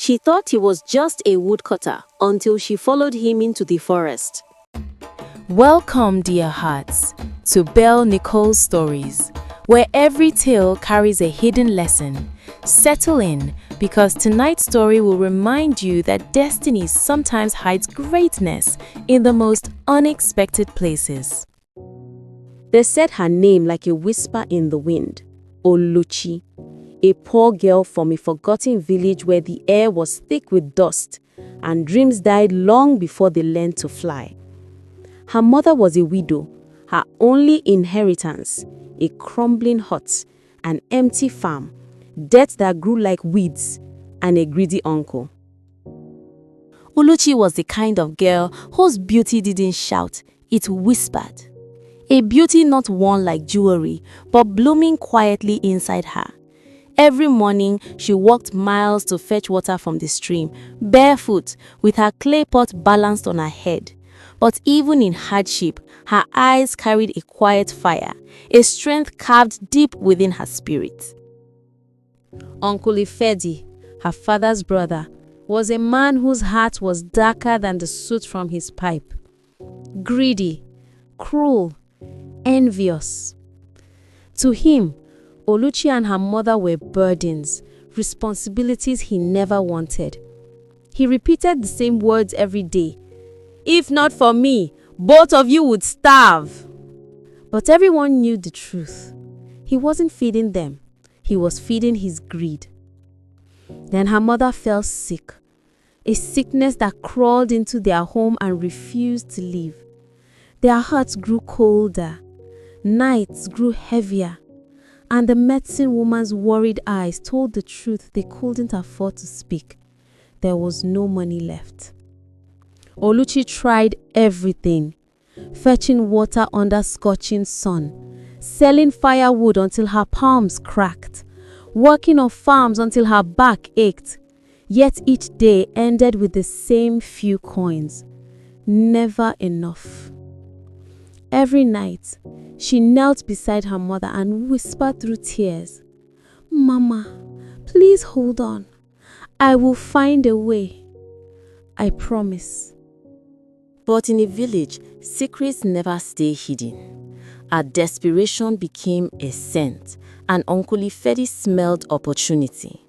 She thought he was just a woodcutter until she followed him into the forest. Welcome, dear hearts, to Belle Nicole's Stories, where every tale carries a hidden lesson. Settle in, because tonight's story will remind you that destiny sometimes hides greatness in the most unexpected places. They said her name like a whisper in the wind, Oluchi, a poor girl from a forgotten village where the air was thick with dust and dreams died long before they learned to fly. Her mother was a widow, her only inheritance, a crumbling hut, an empty farm, debt that grew like weeds, and a greedy uncle. Oluchi was the kind of girl whose beauty didn't shout, it whispered. A beauty not worn like jewelry, but blooming quietly inside her. Every morning, she walked miles to fetch water from the stream, barefoot, with her clay pot balanced on her head. But even in hardship, her eyes carried a quiet fire, a strength carved deep within her spirit. Uncle Ifedi, her father's brother, was a man whose heart was darker than the soot from his pipe. Greedy, cruel, envious. To him, Oluchi and her mother were burdens, responsibilities he never wanted. He repeated the same words every day. If not for me, both of you would starve. But everyone knew the truth. He wasn't feeding them. He was feeding his greed. Then her mother fell sick, a sickness that crawled into their home and refused to leave. Their hearts grew colder, nights grew heavier, and the medicine woman's worried eyes told the truth they couldn't afford to speak. There was no money left. Oluchi tried everything, fetching water under scorching sun, selling firewood until her palms cracked, working on farms until her back ached. Yet each day ended with the same few coins. Never enough. Every night, she knelt beside her mother and whispered through tears, "Mama, please hold on. I will find a way. I promise." But in a village, secrets never stay hidden. Her desperation became a scent, and Uncle Ifedi smelled opportunity.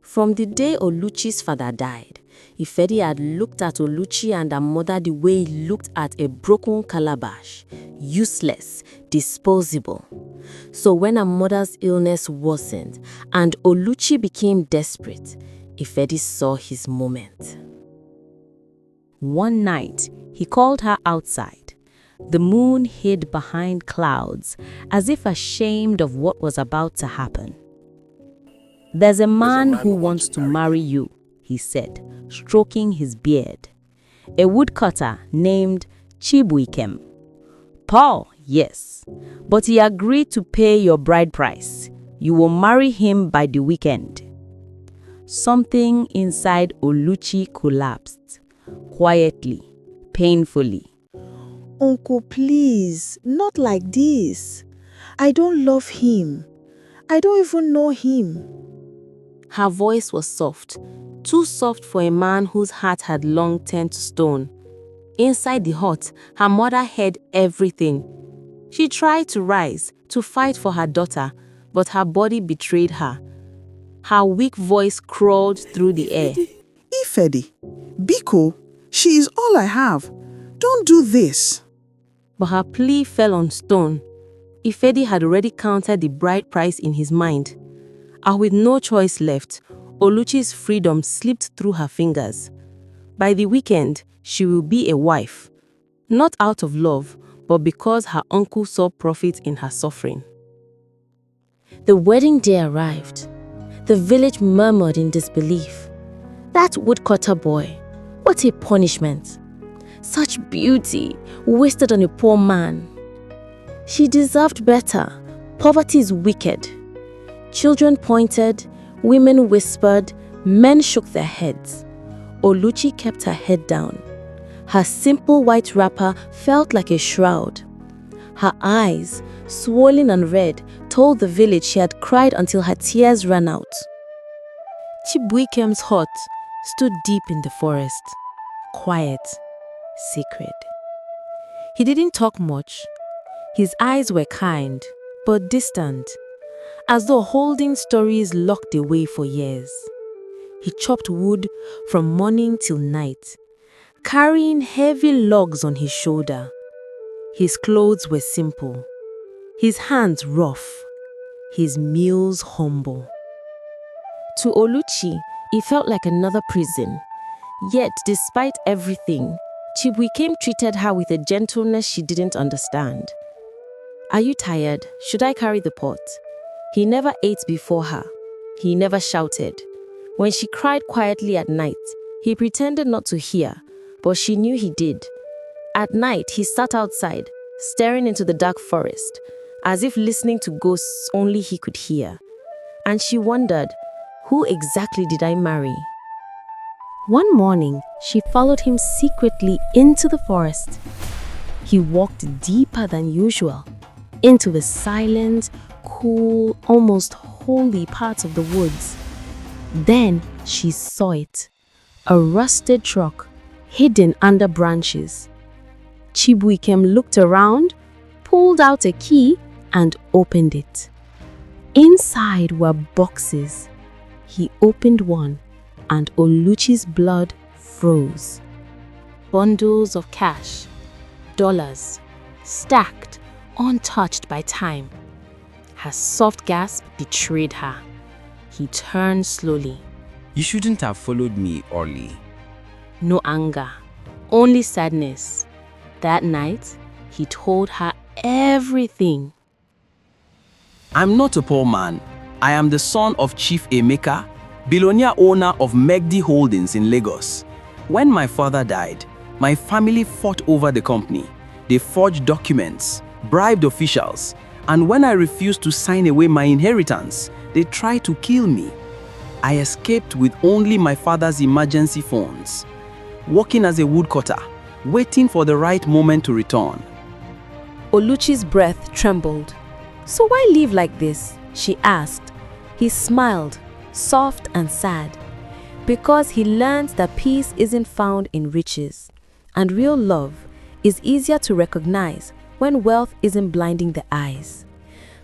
From the day Oluchi's father died, Ifedi had looked at Oluchi and her mother the way he looked at a broken calabash, useless, disposable. So when her mother's illness worsened and Oluchi became desperate, Ifedi saw his moment. One night, he called her outside. The moon hid behind clouds, as if ashamed of what was about to happen. "There's a man who wants to marry you," he said, stroking his beard. "A woodcutter named Chibuikem. Paul, yes, but he agreed to pay your bride price. You will marry him by the weekend." Something inside Oluchi collapsed, quietly, painfully. "Uncle, please, not like this. I don't love him. I don't even know him." Her voice was soft, too soft for a man whose heart had long turned to stone. Inside the hut, her mother heard everything. She tried to rise, to fight for her daughter, but her body betrayed her. Her weak voice crawled through the air. Ifedi, Biko, she is all I have. Don't do this. But her plea fell on stone. Ifedi had already counted the bride price in his mind. And with no choice left, Oluchi's freedom slipped through her fingers. By the weekend, she will be a wife. Not out of love, but because her uncle saw profit in her suffering. The wedding day arrived. The village murmured in disbelief. That woodcutter boy, what a punishment. Such beauty, wasted on a poor man. She deserved better. Poverty is wicked. Children pointed, women whispered, men shook their heads. Oluchi kept her head down. Her simple white wrapper felt like a shroud. Her eyes, swollen and red, told the village she had cried until her tears ran out. Chibuikem's hut, stood deep in the forest, quiet, sacred. He didn't talk much. His eyes were kind, but distant, as though holding stories locked away for years. He chopped wood from morning till night, carrying heavy logs on his shoulder. His clothes were simple, his hands rough, his meals humble. To Oluchi, it felt like another prison. Yet, despite everything, Chibuikem treated her with a gentleness she didn't understand. "Are you tired? Should I carry the pot?" He never ate before her. He never shouted. When she cried quietly at night, he pretended not to hear, but she knew he did. At night, he sat outside, staring into the dark forest, as if listening to ghosts only he could hear. And she wondered, who exactly did I marry? One morning, she followed him secretly into the forest. He walked deeper than usual, into the silent, cool, almost holy parts of the woods. Then she saw it, a rusted truck hidden under branches. Chibuikem looked around, pulled out a key, and opened it. Inside were boxes. He opened one, and Oluchi's blood froze. Bundles of cash, dollars, stacked, untouched by time. Her soft gasp betrayed her. He turned slowly. You shouldn't have followed me, Orly. No anger, only sadness. That night, he told her everything. I'm not a poor man. I am the son of Chief Emeka, billionaire owner of Megdi Holdings in Lagos. When my father died, my family fought over the company. They forged documents, bribed officials, and when I refused to sign away my inheritance, they tried to kill me. I escaped with only my father's emergency funds, working as a woodcutter, waiting for the right moment to return. Oluchi's breath trembled. "So why live like this?" she asked. He smiled, soft and sad, because he learned that peace isn't found in riches, and real love is easier to recognize when wealth isn't blinding the eyes.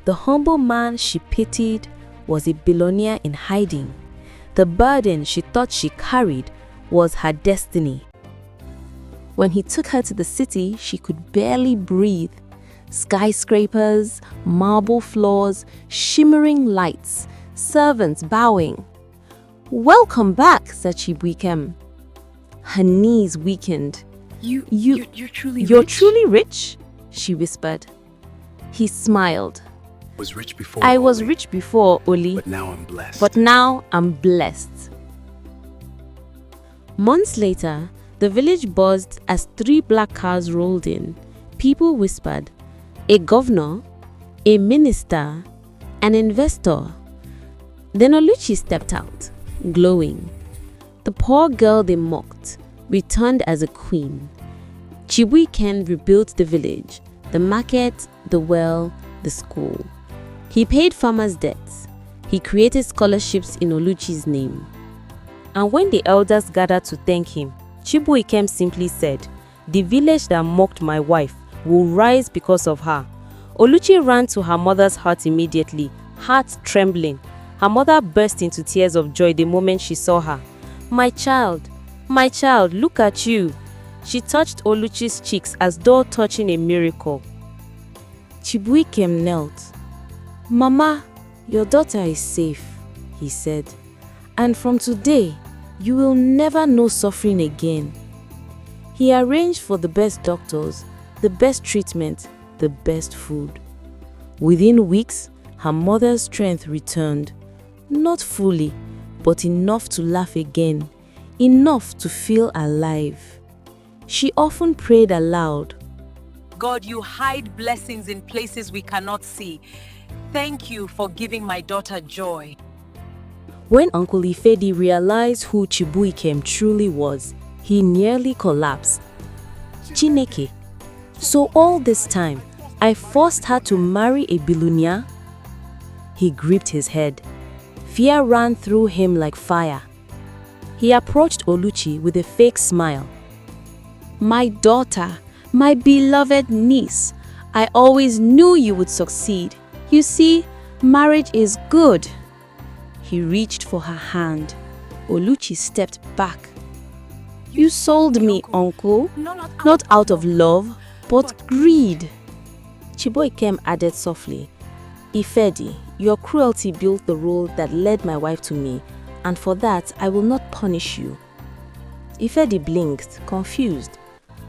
The humble man she pitied was a billionaire in hiding. The burden she thought she carried was her destiny. When he took her to the city, she could barely breathe. Skyscrapers, marble floors, shimmering lights, servants bowing. "Welcome back," said Chibuikem. Her knees weakened. You're truly rich? She whispered. He smiled. I was rich before, Oli. But now I'm blessed. But now I'm blessed. Months later, the village buzzed as 3 black cars rolled in. People whispered, a governor, a minister, an investor. Then Oluchi stepped out, glowing. The poor girl they mocked returned as a queen. Chibuikem rebuilt the village, the market, the well, the school. He paid farmers' debts. He created scholarships in Oluchi's name. And when the elders gathered to thank him, Chibuikem simply said, "The village that mocked my wife will rise because of her." Oluchi ran to her mother's hut immediately, heart trembling. Her mother burst into tears of joy the moment she saw her. My child, look at you." She touched Oluchi's cheeks as though touching a miracle. Chibuikem knelt. "Mama, your daughter is safe," he said. "And from today, you will never know suffering again." He arranged for the best doctors, the best treatment, the best food. Within weeks, her mother's strength returned. Not fully, but enough to laugh again, enough to feel alive. She often prayed aloud. God, you hide blessings in places we cannot see. Thank you for giving my daughter joy. When Uncle Ifedi realized who Chibuikem truly was, he nearly collapsed. Chineke, so all this time, I forced her to marry a billionaire? He gripped his head. Fear ran through him like fire. He approached Oluchi with a fake smile. My daughter, my beloved niece, I always knew you would succeed. You see, marriage is good. He reached for her hand. Oluchi stepped back. You sold me, uncle, not out of love, but greed. Chiboikem added softly, Ifedi, your cruelty built the road that led my wife to me, and for that I will not punish you. Ifedi blinked, confused,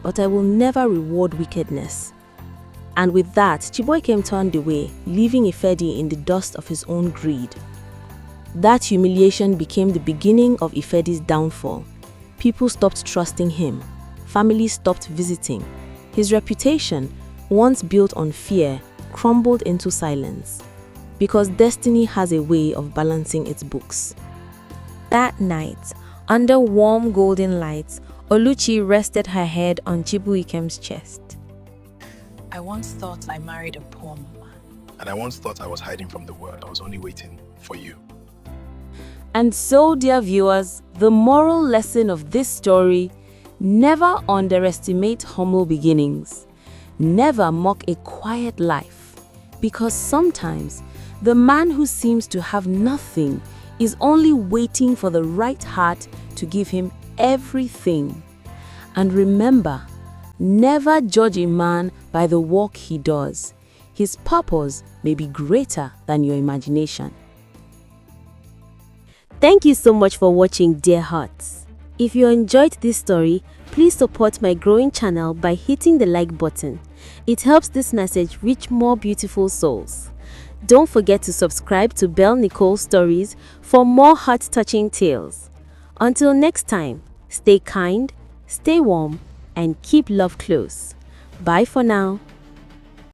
but I will never reward wickedness. And with that, Chiboikem turned away, leaving Ifedi in the dust of his own greed. That humiliation became the beginning of Ifedi's downfall. People stopped trusting him. Families stopped visiting. His reputation, once built on fear, crumbled into silence. Because destiny has a way of balancing its books. That night, under warm golden lights, Oluchi rested her head on Chibuikem's chest. I once thought I married a poor man. And I once thought I was hiding from the world. I was only waiting for you. And so, dear viewers, the moral lesson of this story: never underestimate humble beginnings. Never mock a quiet life. Because sometimes, the man who seems to have nothing is only waiting for the right heart to give him everything. And remember, never judge a man by the work he does. His purpose may be greater than your imagination. Thank you so much for watching, dear hearts. If you enjoyed this story, please support my growing channel by hitting the like button. It helps this message reach more beautiful souls. Don't forget to subscribe to Belle Nicole Stories for more heart-touching tales. Until next time, stay kind, stay warm, and keep love close. Bye for now.